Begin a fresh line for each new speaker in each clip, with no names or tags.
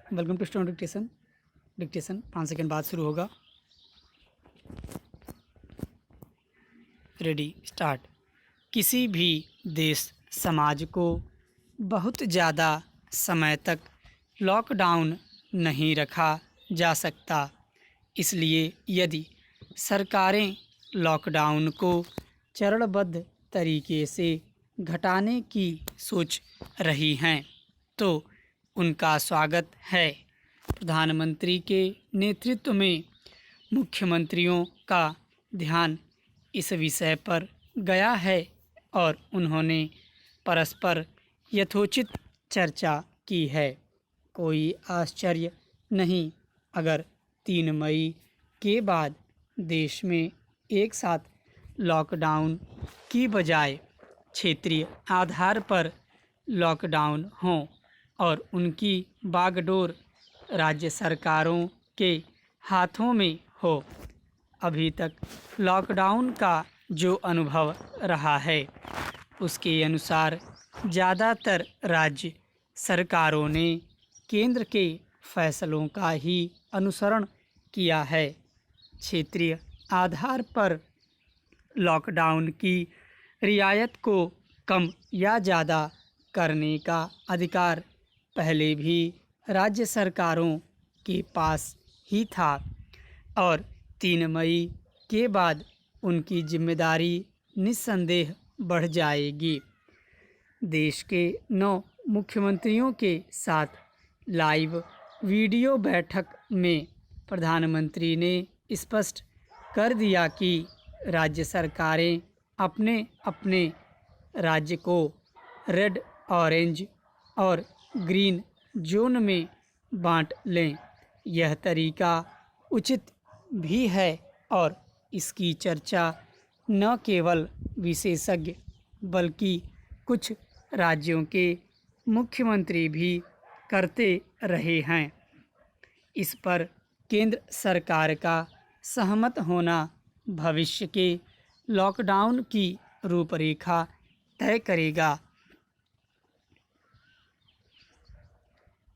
Welcome to student dictation 5 second बाद शुरू होगा। Ready start. किसी भी देश समाज को बहुत ज़्यादा समय तक लॉकडाउन नहीं रखा जा सकता। इसलिए यदि सरकारें लॉकडाउन को चरणबद्ध तरीके से घटाने की सोच रही हैं तो उनका स्वागत है। प्रधानमंत्री के नेतृत्व में मुख्यमंत्रियों का ध्यान इस विषय पर गया है और उन्होंने परस्पर यथोचित चर्चा की है। कोई आश्चर्य नहीं अगर 3 मई के बाद देश में एक साथ लॉकडाउन की बजाय क्षेत्रीय आधार पर लॉकडाउन हों और उनकी बागडोर राज्य सरकारों के हाथों में हो। अभी तक लॉकडाउन का जो अनुभव रहा है उसके अनुसार ज़्यादातर राज्य सरकारों ने केंद्र के फैसलों का ही अनुसरण किया है। क्षेत्रीय आधार पर लॉकडाउन की रियायत को कम या ज़्यादा करने का अधिकार पहले भी राज्य सरकारों के पास ही था और 3 मई के बाद उनकी जिम्मेदारी निस्संदेह बढ़ जाएगी। देश के 9 मुख्यमंत्रियों के साथ लाइव वीडियो बैठक में प्रधानमंत्री ने स्पष्ट कर दिया कि राज्य सरकारें अपने अपने राज्य को रेड, ऑरेंज और ग्रीन जोन में बांट लें। यह तरीका उचित भी है और इसकी चर्चा न केवल विशेषज्ञ बल्कि कुछ राज्यों के मुख्यमंत्री भी करते रहे हैं। इस पर केंद्र सरकार का सहमत होना भविष्य के लॉकडाउन की रूपरेखा तय करेगा।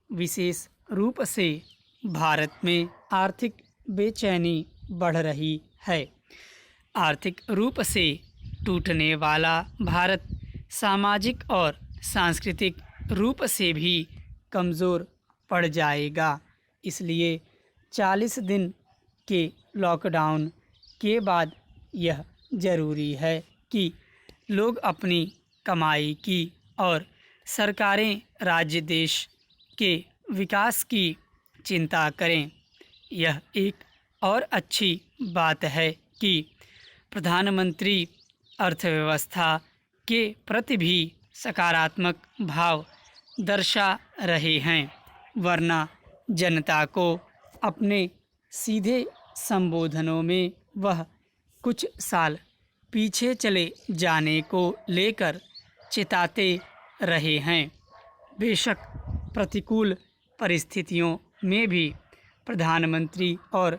विशेष रूप से भारत में आर्थिक बेचैनी बढ़ रही है। आर्थिक रूप से टूटने वाला भारत सामाजिक और सांस्कृतिक रूप से भी कमज़ोर पड़ जाएगा। इसलिए 40 दिन के लॉकडाउन के बाद यह ज़रूरी है कि लोग अपनी कमाई की और सरकारें राज्य देश के विकास की चिंता करें। यह एक और अच्छी बात है कि प्रधानमंत्री अर्थव्यवस्था के प्रति भी सकारात्मक भाव दर्शा रहे हैं, वरना जनता को अपने सीधे संबोधनों में वह कुछ साल पीछे चले जाने को लेकर चिताते रहे हैं। बेशक प्रतिकूल परिस्थितियों में भी प्रधानमंत्री और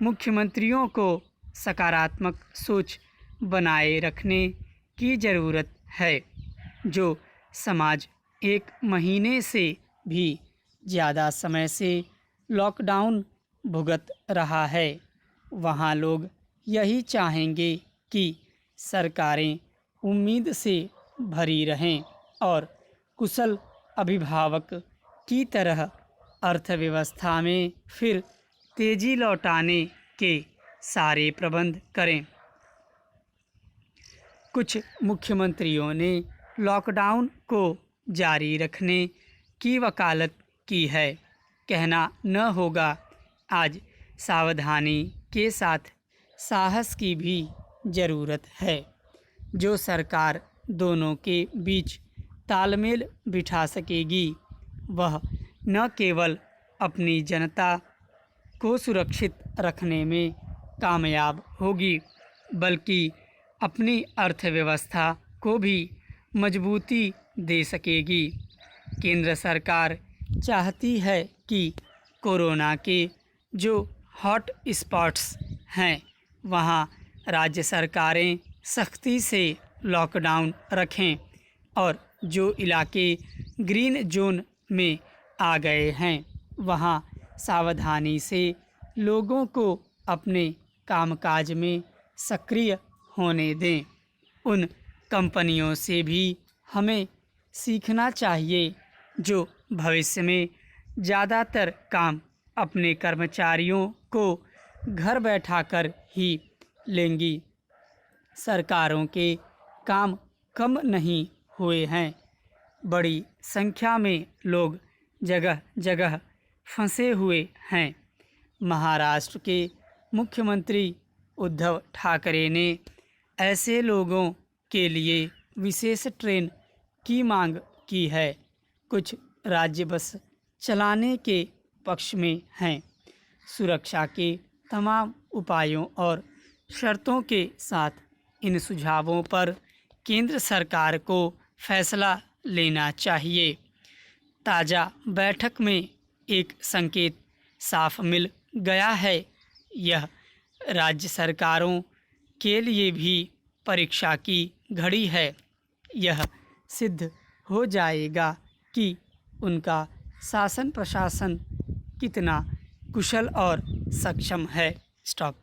मुख्यमंत्रियों को सकारात्मक सोच बनाए रखने की ज़रूरत है। जो समाज 1 महीने से भी ज़्यादा समय से लॉकडाउन भुगत रहा है वहाँ लोग यही चाहेंगे कि सरकारें उम्मीद से भरी रहें और कुशल अभिभावक की तरह अर्थव्यवस्था में फिर तेज़ी लौटाने के सारे प्रबंध करें। कुछ मुख्यमंत्रियों ने लॉकडाउन को जारी रखने की वकालत की है। कहना न होगा आज सावधानी के साथ साहस की भी ज़रूरत है। जो सरकार दोनों के बीच तालमेल बिठा सकेगी वह न केवल अपनी जनता को सुरक्षित रखने में कामयाब होगी बल्कि अपनी अर्थव्यवस्था को भी मजबूती दे सकेगी। केंद्र सरकार चाहती है कि कोरोना के जो हॉट स्पॉट्स हैं वहाँ राज्य सरकारें सख्ती से लॉकडाउन रखें और जो इलाके ग्रीन जोन में आ गए हैं वहाँ सावधानी से लोगों को अपने कामकाज में सक्रिय होने दें। उन कंपनियों से भी हमें सीखना चाहिए जो भविष्य में ज़्यादातर काम अपने कर्मचारियों को घर बैठाकर ही लेंगी। सरकारों के काम कम नहीं हुए हैं, बड़ी संख्या में लोग जगह जगह फंसे हुए हैं। महाराष्ट्र के मुख्यमंत्री उद्धव ठाकरे ने ऐसे लोगों के लिए विशेष ट्रेन की मांग की है। कुछ राज्य बस चलाने के पक्ष में हैं। सुरक्षा के तमाम उपायों और शर्तों के साथ इन सुझावों पर केंद्र सरकार को फैसला लेना चाहिए। ताज़ा बैठक में एक संकेत साफ मिल गया है। यह राज्य सरकारों के लिए भी परीक्षा की घड़ी है। यह सिद्ध हो जाएगा कि उनका शासन प्रशासन कितना कुशल और सक्षम है। स्टॉप।